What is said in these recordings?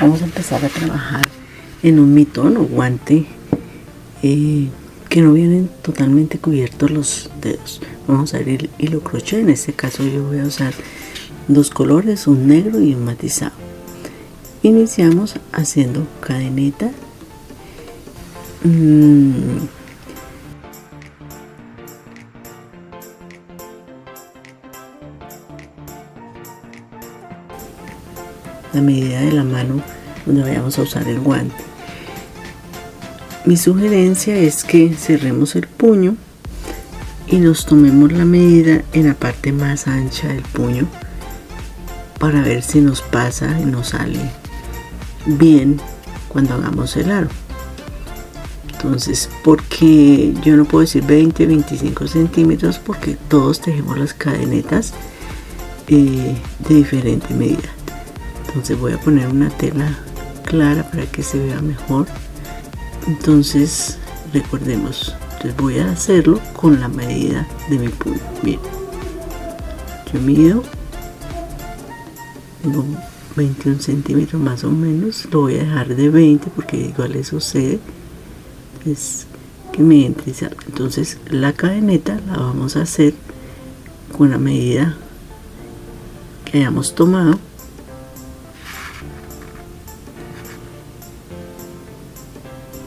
Vamos a empezar a trabajar en un mitón o guante que no vienen totalmente cubiertos los dedos. Vamos a usar el hilo crochet. En este caso yo voy a usar dos colores, un negro y un matizado. Iniciamos haciendo cadeneta. La medida de la mano donde vayamos a usar el guante. Mi sugerencia es que cerremos el puño y nos tomemos la medida en la parte más ancha del puño para ver si nos pasa y nos sale bien cuando hagamos el aro. Entonces, porque yo no puedo decir 20-25 centímetros porque todos tejemos las cadenetas de diferente medida. Entonces voy a poner una tela clara para que se vea mejor. Entonces recordemos, entonces voy a hacerlo con la medida de mi puño. Miren, yo mido, tengo 21 centímetros más o menos, lo voy a dejar de 20 porque igual eso sucede, es que me entre y salga. Entonces la cadeneta la vamos a hacer con la medida que hayamos tomado.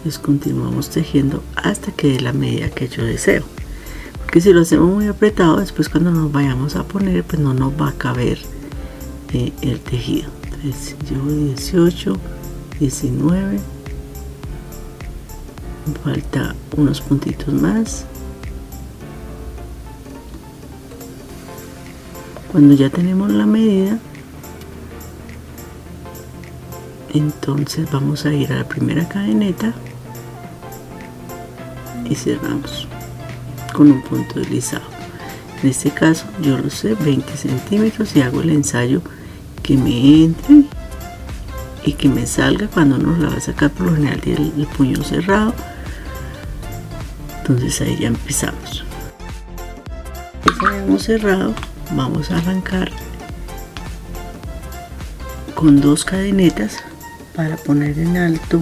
Pues continuamos tejiendo hasta que dé la medida que yo deseo, porque si lo hacemos muy apretado, después cuando nos vayamos a poner pues no nos va a caber el tejido. Entonces llevo 18, 19, me falta unos puntitos más. Cuando ya tenemos la medida, entonces vamos a ir a la primera cadeneta y cerramos con un punto deslizado. En este caso yo lo sé 20 centímetros y hago el ensayo que me entre y que me salga. Cuando nos la va a sacar, por lo general tiene el puño cerrado, entonces ahí ya empezamos. Ya hemos cerrado, vamos a arrancar con dos cadenetas para poner en alto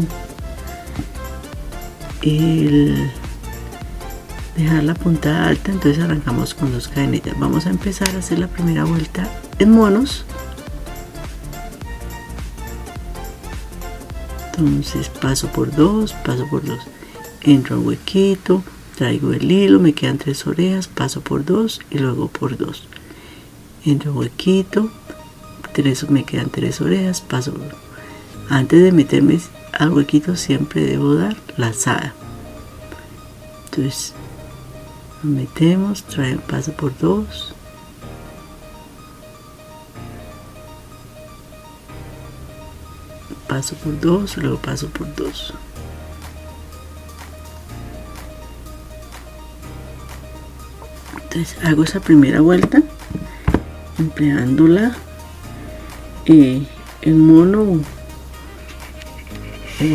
dejar la puntada alta. Entonces arrancamos con dos cadenetas. Vamos a empezar a hacer la primera vuelta en monos. Entonces paso por dos, entro al huequito, traigo el hilo, me quedan 3 orejas, paso por 2 y luego por 2, entro al huequito, me quedan 3 orejas, paso por... Antes de meterme al huequito siempre debo dar lazada. Entonces nos metemos, paso por 2, paso por 2, luego paso por 2. Entonces hago esa primera vuelta empleándola el mono o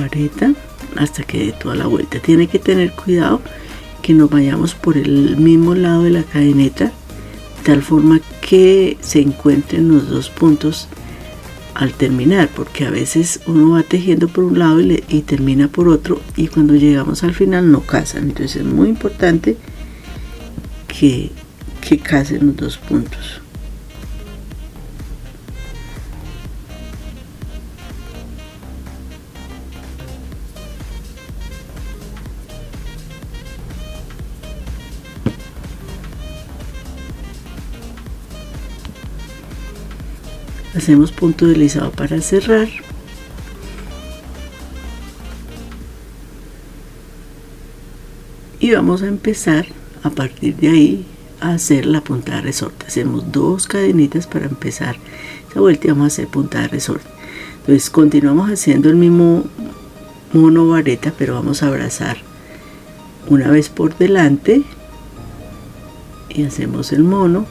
vareta hasta que dé toda la vuelta. Tiene que tener cuidado que nos vayamos por el mismo lado de la cadeneta, de tal forma que se encuentren los dos puntos al terminar, porque a veces uno va tejiendo por un lado y termina por otro, y cuando llegamos al final no casan. Entonces es muy importante que casen los dos puntos. Hacemos punto deslizado para cerrar. Y vamos a empezar a partir de ahí a hacer la puntada de resorte. Hacemos 2 cadenitas para empezar esa vuelta y vamos a hacer puntada de resorte. Entonces continuamos haciendo el mismo mono vareta, pero vamos a abrazar una vez por delante y hacemos el mono.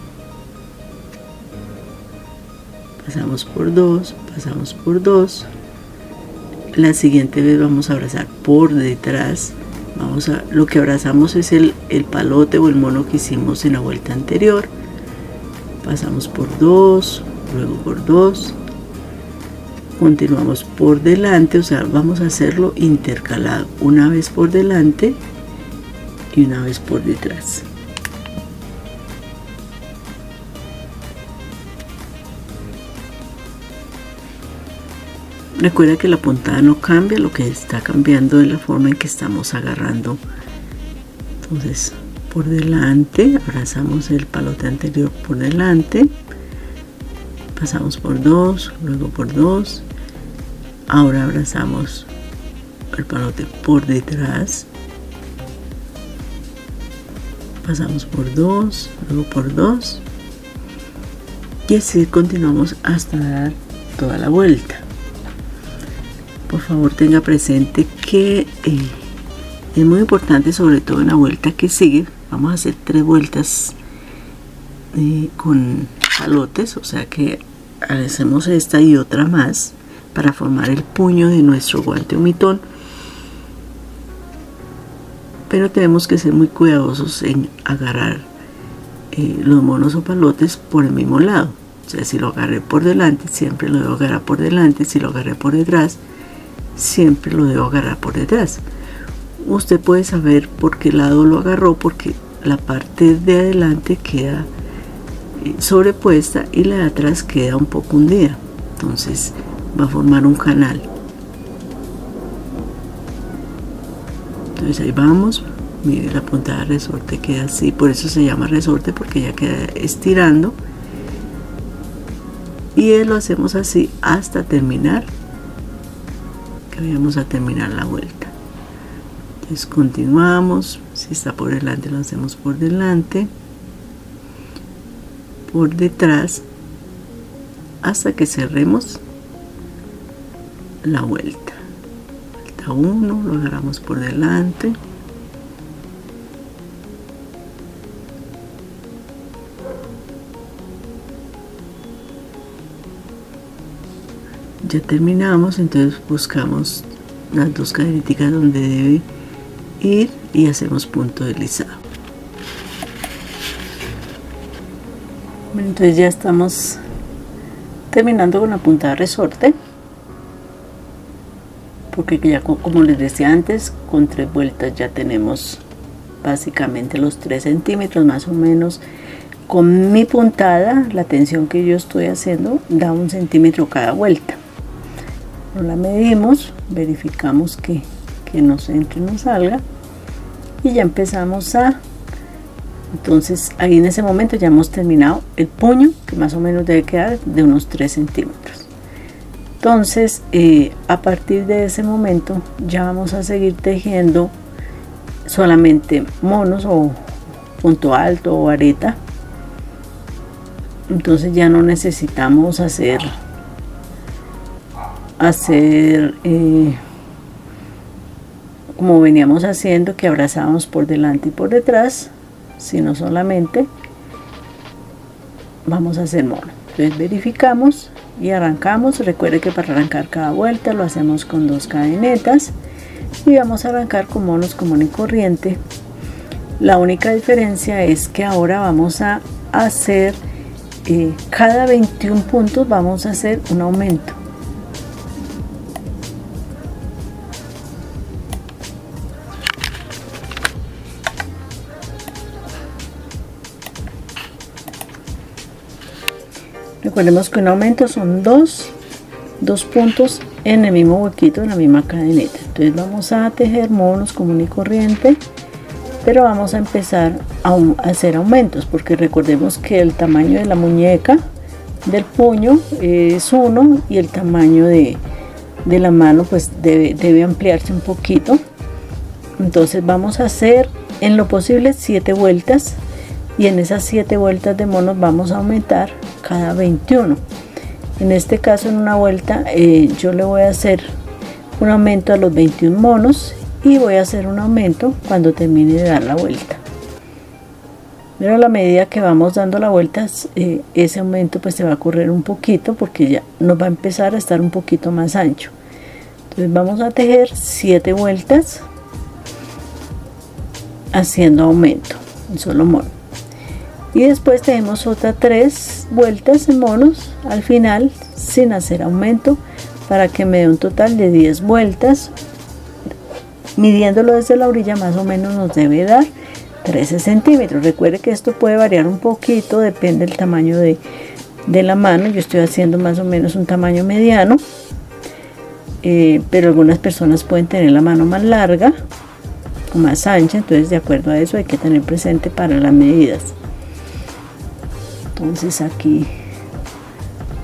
Pasamos por 2, pasamos por 2. La siguiente vez vamos a abrazar por detrás. Lo que abrazamos es el palote o el mono que hicimos en la vuelta anterior. Pasamos por 2, luego por 2, continuamos por delante, o sea, vamos a hacerlo intercalado, una vez por delante y una vez por detrás. Recuerda que la puntada no cambia, lo que está cambiando es la forma en que estamos agarrando. Entonces, por delante, abrazamos el palote anterior por delante, pasamos por 2, luego por 2, ahora abrazamos el palote por detrás, pasamos por 2, luego por 2, y así continuamos hasta dar toda la vuelta. Por favor, tenga presente que es muy importante, sobre todo en la vuelta que sigue, vamos a hacer 3 vueltas con palotes, o sea que hacemos esta y otra más para formar el puño de nuestro guante humitón, pero tenemos que ser muy cuidadosos en agarrar los monos o palotes por el mismo lado. O sea, si lo agarré por delante, siempre lo debo agarrar por delante; si lo agarré por detrás, siempre lo debo agarrar por detrás. Usted puede saber por qué lado lo agarró, porque la parte de adelante queda sobrepuesta y la de atrás queda un poco hundida, entonces va a formar un canal. Entonces ahí vamos, mire, la puntada de resorte queda así, por eso se llama resorte, porque ya queda estirando, y lo hacemos así hasta terminar, que vayamos a terminar la vuelta. Entonces continuamos, si está por delante lo hacemos por delante, por detrás, hasta que cerremos la vuelta. Vuelta 1, lo agarramos por delante, ya terminamos. Entonces buscamos las 2 cadenitas donde debe ir y hacemos punto deslizado. Bueno, entonces ya estamos terminando con la puntada de resorte, porque ya, como les decía antes, con 3 vueltas ya tenemos básicamente los 3 centímetros más o menos. Con mi puntada, la tensión que yo estoy haciendo da 1 centímetro cada vuelta. No la medimos, verificamos que nos entre y nos salga, y ya empezamos entonces ahí en ese momento ya hemos terminado el puño, que más o menos debe quedar de unos 3 centímetros. Entonces a partir de ese momento ya vamos a seguir tejiendo solamente monos o punto alto o areta. Entonces ya no necesitamos hacer como veníamos haciendo, que abrazábamos por delante y por detrás, sino solamente vamos a hacer mono. Entonces verificamos y arrancamos. Recuerde que para arrancar cada vuelta lo hacemos con 2 cadenetas y vamos a arrancar con monos común y corriente. La única diferencia es que ahora vamos a hacer cada 21 puntos vamos a hacer un aumento. Recordemos que un aumento son dos puntos en el mismo huequito, en la misma cadeneta. Entonces vamos a tejer monos común y corriente, pero vamos a empezar a hacer aumentos, porque recordemos que el tamaño de la muñeca del puño es 1 y el tamaño de la mano pues debe ampliarse un poquito. Entonces vamos a hacer en lo posible 7 vueltas, y en esas 7 vueltas de monos vamos a aumentar cada 21. En este caso, en una vuelta yo le voy a hacer un aumento a los 21 monos y voy a hacer un aumento cuando termine de dar la vuelta. Pero a la medida que vamos dando la vuelta, ese aumento pues se va a correr un poquito, porque ya nos va a empezar a estar un poquito más ancho. Entonces vamos a tejer 7 vueltas haciendo aumento en solo mono, y después tenemos otras 3 vueltas en monos al final sin hacer aumento, para que me dé un total de 10 vueltas. Midiéndolo desde la orilla más o menos nos debe dar 13 centímetros. Recuerde que esto puede variar un poquito, depende del tamaño de la mano. Yo estoy haciendo más o menos un tamaño mediano, pero algunas personas pueden tener la mano más larga o más ancha, entonces de acuerdo a eso hay que tener presente para las medidas. Entonces aquí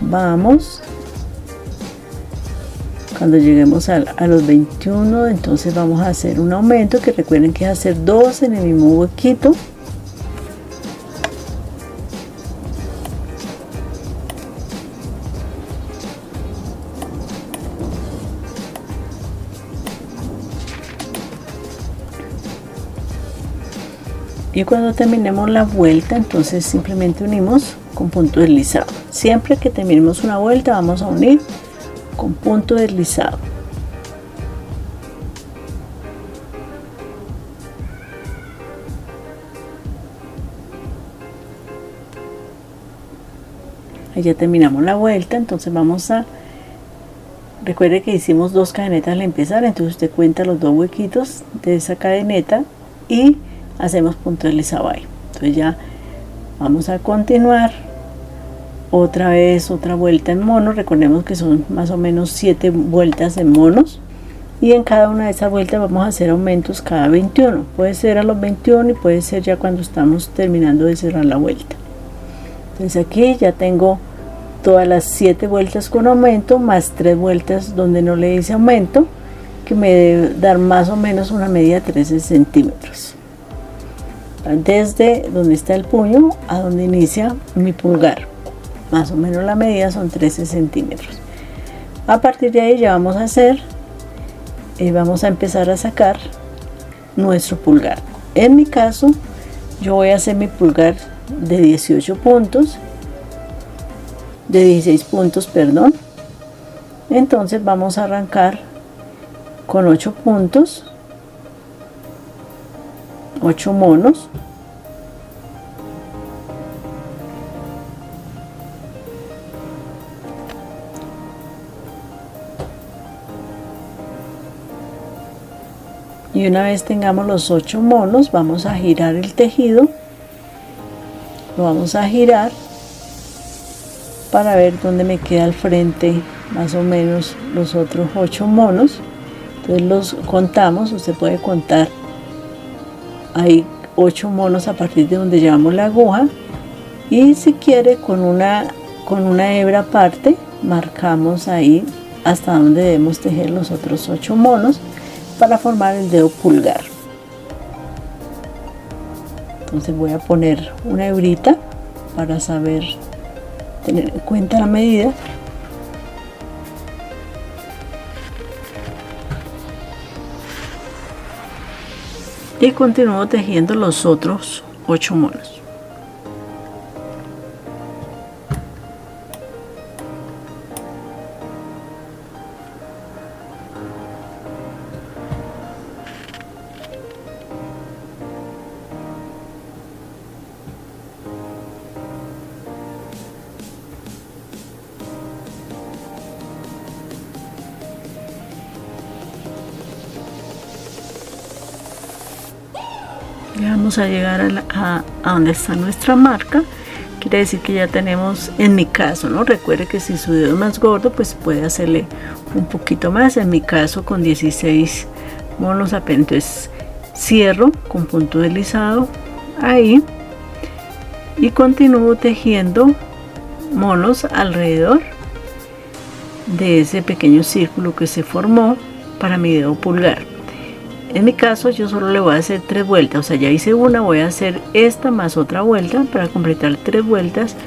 vamos. Cuando lleguemos a los 21, entonces vamos a hacer un aumento, que recuerden que es hacer 2 en el mismo huequito. Y cuando terminemos la vuelta, entonces simplemente unimos con punto deslizado. Siempre que terminemos una vuelta vamos a unir con punto deslizado. Ahí ya terminamos la vuelta, entonces vamos a... Recuerde que hicimos 2 cadenetas al empezar, entonces usted cuenta los 2 huequitos de esa cadeneta y hacemos punto deslizado ahí. Entonces ya vamos a continuar otra vez, otra vuelta en mono. Recordemos que son más o menos 7 vueltas en monos, y en cada una de esas vueltas vamos a hacer aumentos cada 21. Puede ser a los 21 y puede ser ya cuando estamos terminando de cerrar la vuelta. Entonces aquí ya tengo todas las 7 vueltas con aumento, más 3 vueltas donde no le hice aumento, que me debe dar más o menos una media de 13 centímetros. Desde donde está el puño a donde inicia mi pulgar, más o menos la medida son 13 centímetros. A partir de ahí ya vamos a hacer, vamos a empezar a sacar nuestro pulgar. En mi caso yo voy a hacer mi pulgar de 18 puntos, de 16 puntos, perdón. Entonces vamos a arrancar con 8 puntos, 8 monos. Y una vez tengamos los 8 monos, vamos a girar el tejido. Lo vamos a girar para ver dónde me queda al frente más o menos los otros 8 monos. Entonces los contamos, usted puede contar. Hay 8 monos a partir de donde llevamos la aguja, y si quiere con una hebra aparte marcamos ahí hasta donde debemos tejer los otros 8 monos para formar el dedo pulgar. Entonces voy a poner una hebrita para saber tener en cuenta la medida. Y continúo tejiendo los otros 8 monos. Ya vamos a llegar a donde está nuestra marca. Quiere decir que ya tenemos, en mi caso, ¿no? Recuerde que si su dedo es más gordo, pues puede hacerle un poquito más. En mi caso, con 16 monos apenas. Entonces cierro con punto deslizado ahí y continúo tejiendo monos alrededor de ese pequeño círculo que se formó para mi dedo pulgar. En mi caso yo solo le voy a hacer 3 vueltas, o sea, ya hice una, voy a hacer esta más otra vuelta para completar 3 vueltas,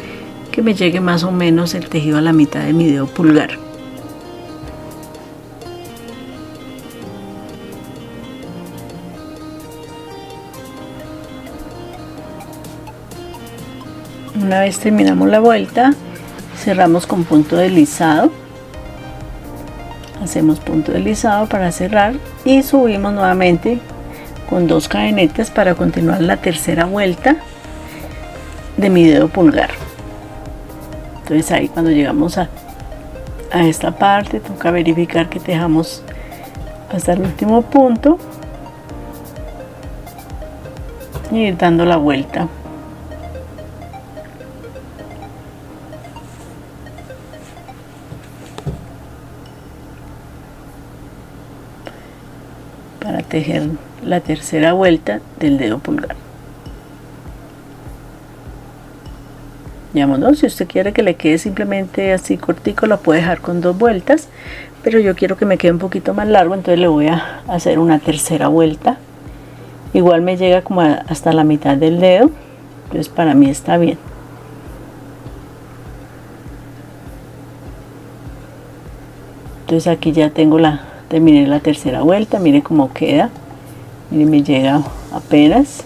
que me llegue más o menos el tejido a la mitad de mi dedo pulgar. Una vez terminamos la vuelta, cerramos con punto deslizado. Hacemos punto deslizado para cerrar y subimos nuevamente con 2 cadenetas para continuar la tercera vuelta de mi dedo pulgar. Entonces ahí cuando llegamos a a esta parte, toca verificar que tejamos hasta el último punto y ir dando la vuelta. Para tejer la tercera vuelta del dedo pulgar. Digamos, si usted quiere que le quede simplemente así cortico, lo puede dejar con 2 vueltas, pero yo quiero que me quede un poquito más largo, entonces le voy a hacer una tercera vuelta. Igual me llega como hasta la mitad del dedo, entonces para mí está bien. Entonces aquí ya terminé la tercera vuelta, mire cómo queda, mire, me llega apenas.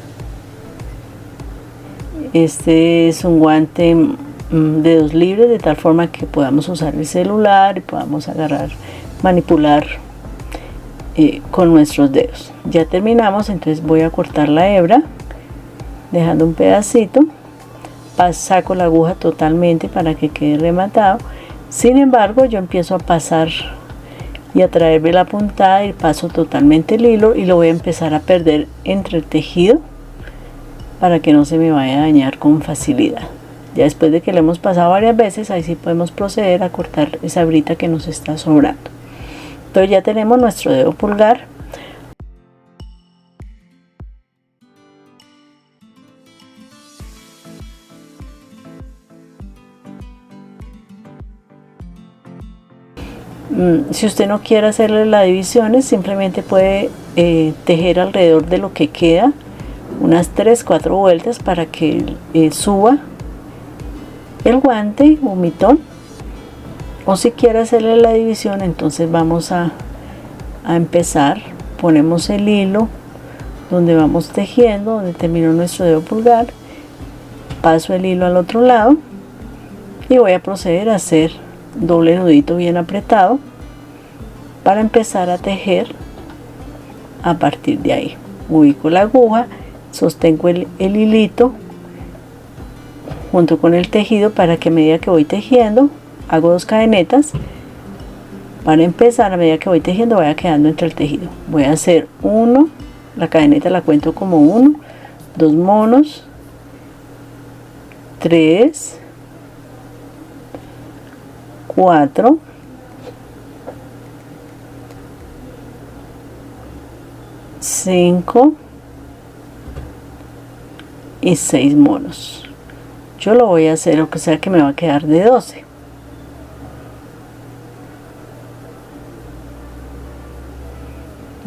Este es un guante dedos libres, de tal forma que podamos usar el celular y podamos agarrar, manipular con nuestros dedos. Ya terminamos, entonces voy a cortar la hebra dejando un pedacito, saco la aguja totalmente para que quede rematado. Sin embargo, yo empiezo a pasar y a traerme la puntada y paso totalmente el hilo y lo voy a empezar a perder entre el tejido para que no se me vaya a dañar con facilidad. Ya después de que lo hemos pasado varias veces, ahí sí podemos proceder a cortar esa hebrita que nos está sobrando. Entonces ya tenemos nuestro dedo pulgar. Si usted no quiere hacerle las divisiones, simplemente puede tejer alrededor de lo que queda unas 3-4 vueltas para que suba el guante o mitón. O si quiere hacerle la división, entonces vamos a empezar. Ponemos el hilo donde vamos tejiendo, donde terminó nuestro dedo pulgar, paso el hilo al otro lado y voy a proceder a hacer doble nudito bien apretado para empezar a tejer. A partir de ahí ubico la aguja, sostengo el hilito junto con el tejido para que a medida que voy tejiendo hago 2 cadenetas. Para empezar, a medida que voy tejiendo vaya quedando entre el tejido. Voy a hacer 1, la cadeneta la cuento como 1, 2 monos, 3, 4, 5 y 6 monos. Yo lo voy a hacer, o que sea que me va a quedar de 12.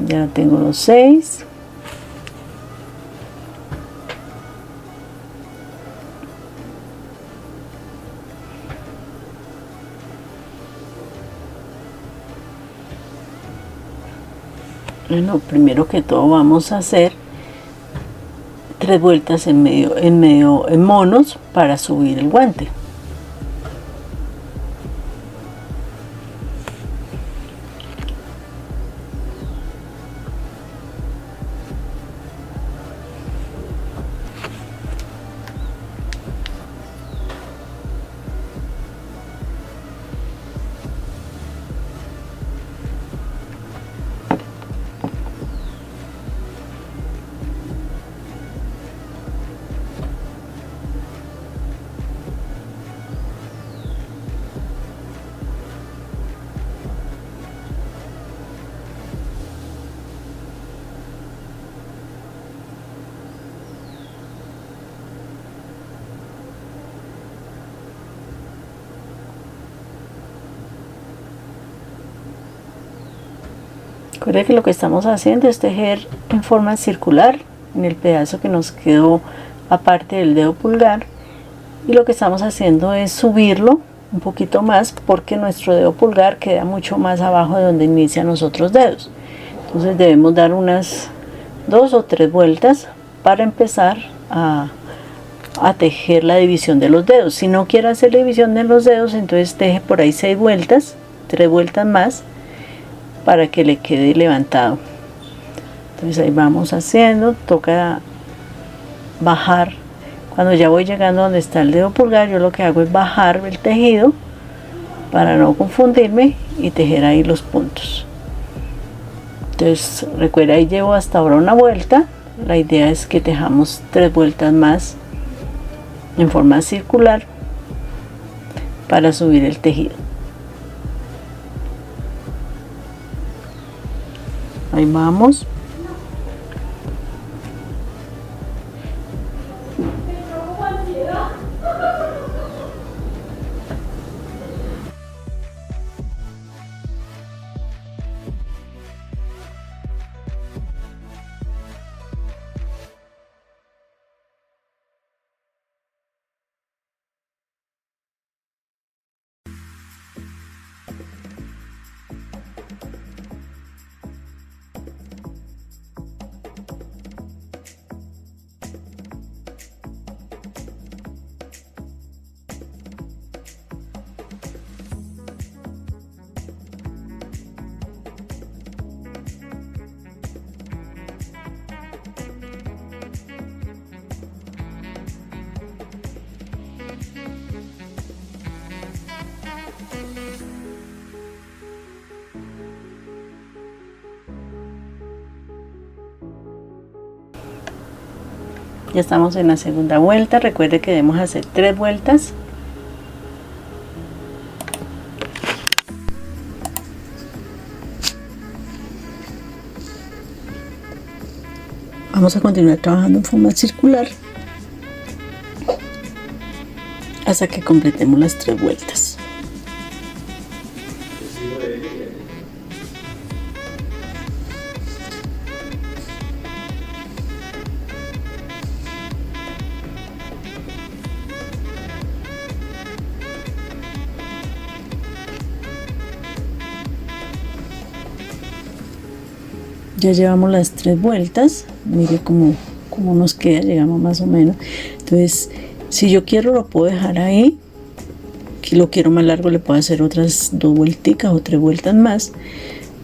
Ya tengo los 6. Bueno, primero que todo vamos a hacer 3 vueltas en monos para subir el guante. Recuerde que lo que estamos haciendo es tejer en forma circular en el pedazo que nos quedó aparte del dedo pulgar, y lo que estamos haciendo es subirlo un poquito más porque nuestro dedo pulgar queda mucho más abajo de donde inician los otros dedos. Entonces debemos dar unas 2 o 3 vueltas para empezar a tejer la división de los dedos. Si no quiere hacer la división de los dedos, entonces teje por ahí 6 vueltas, 3 vueltas más para que le quede levantado. Entonces ahí vamos haciendo, toca bajar. Cuando ya voy llegando donde está el dedo pulgar, yo lo que hago es bajar el tejido para no confundirme y tejer ahí los puntos. Entonces recuerda, ahí llevo hasta ahora una vuelta. La idea es que tejamos 3 vueltas más en forma circular para subir el tejido. Ahí vamos. Ya estamos en la segunda vuelta. Recuerde que debemos hacer 3 vueltas. Vamos a continuar trabajando en forma circular hasta que completemos las 3 vueltas. Ya llevamos las 3 vueltas. Mire cómo nos queda, llegamos más o menos. Entonces, si yo quiero, lo puedo dejar ahí. Si lo quiero más largo, le puedo hacer otras 2 vuelticas o 3 vueltas más.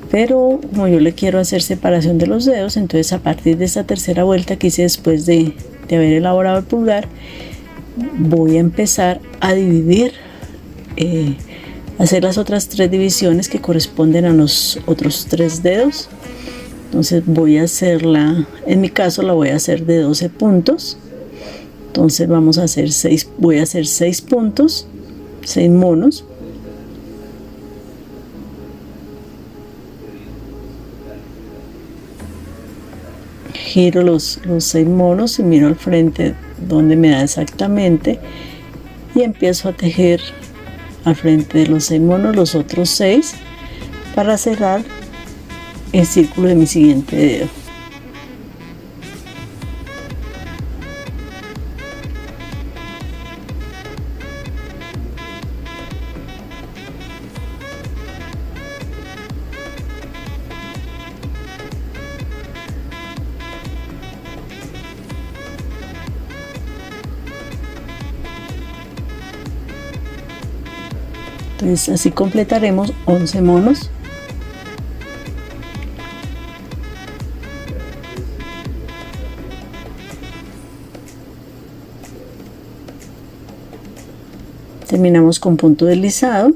Pero como yo le quiero hacer separación de los dedos, entonces a partir de esta tercera vuelta que hice después de haber elaborado el pulgar, voy a empezar a dividir, hacer las otras 3 divisiones que corresponden a los otros 3 dedos. Entonces voy a hacerla, en mi caso la voy a hacer de 12 puntos. Entonces vamos a hacer 6, voy a hacer 6 puntos, 6 monos. Giro los 6 monos y miro al frente donde me da exactamente y empiezo a tejer al frente de los 6 monos los otros 6 para cerrar el círculo de mi siguiente dedo. Entonces así completaremos 11 monos. Terminamos con punto deslizado.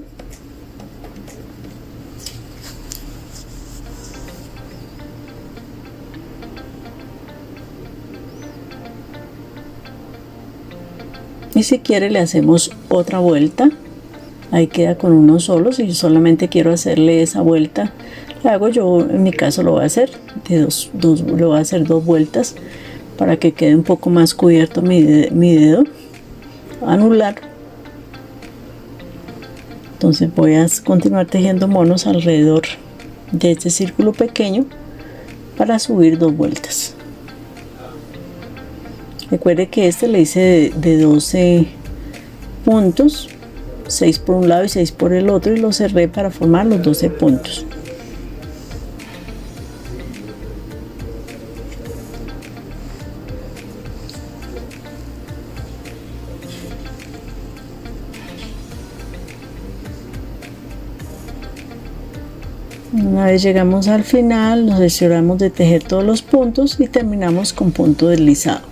Y si quiere le hacemos otra vuelta. Ahí queda con uno solo. Si yo solamente quiero hacerle esa vuelta, la hago yo, en mi caso lo voy a hacer de le voy a hacer 2 vueltas para que quede un poco más cubierto mi dedo anular. Entonces voy a continuar tejiendo monos alrededor de este círculo pequeño para subir 2 vueltas. Recuerde que este le hice de 12 puntos, 6 por un lado y 6 por el otro, y lo cerré para formar los 12 puntos. Una vez llegamos al final, nos aseguramos de tejer todos los puntos y terminamos con punto deslizado.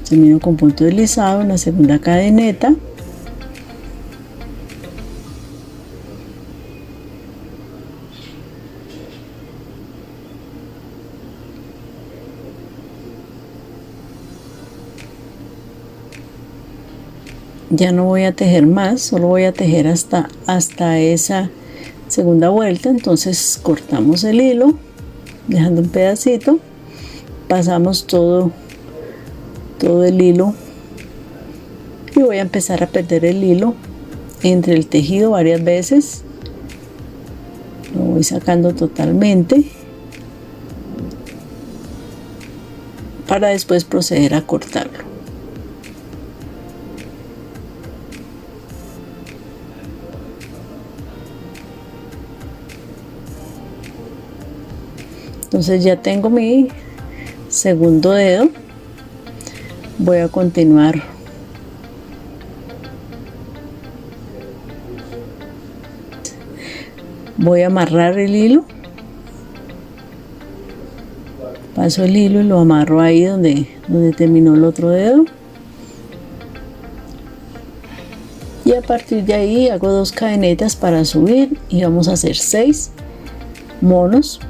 Termino con punto deslizado en la segunda cadeneta ya no voy a tejer más, solo voy a tejer hasta esa segunda vuelta. Entonces cortamos el hilo dejando un pedacito, pasamos todo el hilo y voy a empezar a perder el hilo entre el tejido varias veces. Lo voy sacando totalmente para después proceder a cortarlo. Entonces ya tengo mi segundo dedo. Voy a continuar voy a amarrar el hilo, paso el hilo y lo amarro ahí donde terminó el otro dedo, y a partir de ahí hago 2 cadenetas para subir y vamos a hacer 6 monos.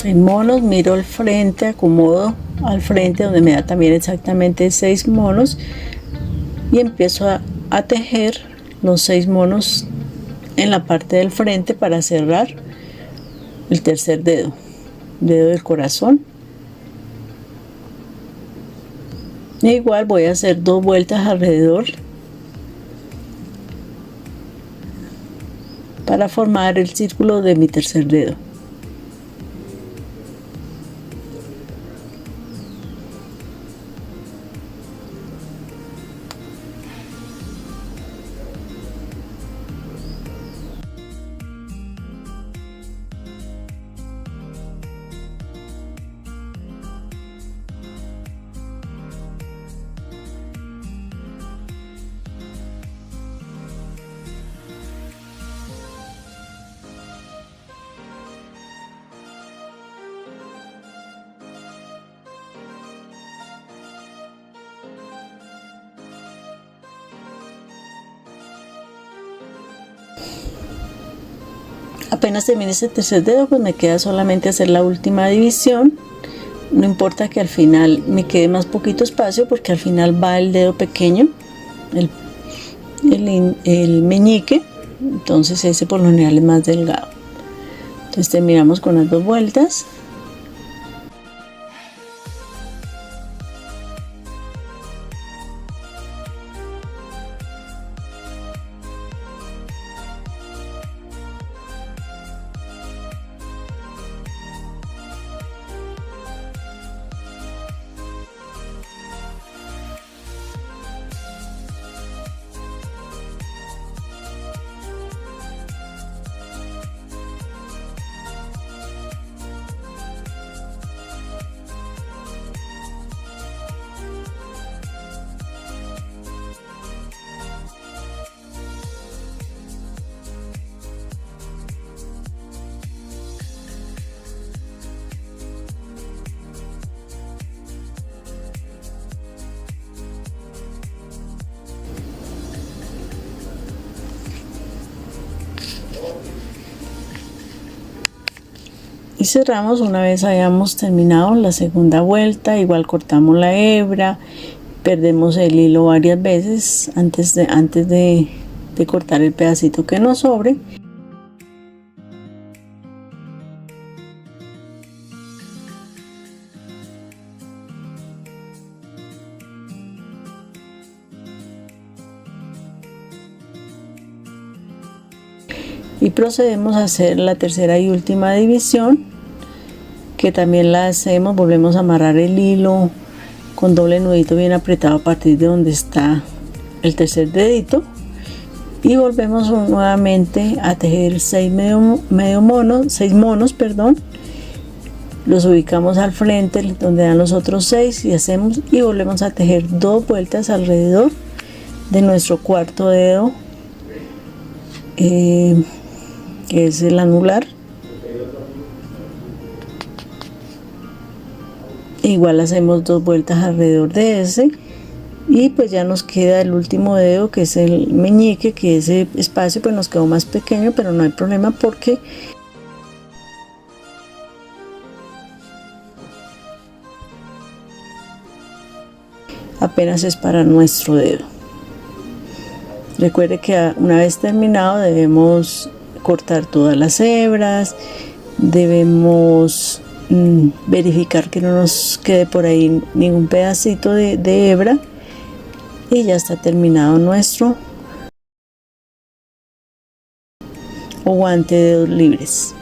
En monos miro al frente, acomodo al frente donde me da también exactamente 6 monos y empiezo a tejer los 6 monos en la parte del frente para cerrar el tercer dedo del corazón. E igual voy a hacer 2 vueltas alrededor para formar el círculo de mi tercer dedo. Apenas termine ese tercer dedo, pues me queda solamente hacer la última división. No importa que al final me quede más poquito espacio, porque al final va el dedo pequeño, el meñique, entonces ese por lo general es más delgado. Entonces terminamos con las 2 vueltas. Y cerramos una vez hayamos terminado la segunda vuelta. Igual cortamos la hebra, perdemos el hilo varias veces antes de cortar el pedacito que nos sobre. Y procedemos a hacer la tercera y última división, que también la hacemos, volvemos a amarrar el hilo con doble nudito bien apretado a partir de donde está el tercer dedito, y volvemos nuevamente a tejer 6 monos, los ubicamos al frente donde dan los otros 6 y volvemos a tejer 2 vueltas alrededor de nuestro cuarto dedo que es el anular. Igual hacemos 2 vueltas alrededor de ese, y pues ya nos queda el último dedo, que es el meñique, que ese espacio pues nos quedó más pequeño, pero no hay problema porque apenas es para nuestro dedo. Recuerde que una vez terminado debemos cortar todas las hebras, debemos verificar que no nos quede por ahí ningún pedacito de hebra, y ya está terminado nuestro guante de dedos libres.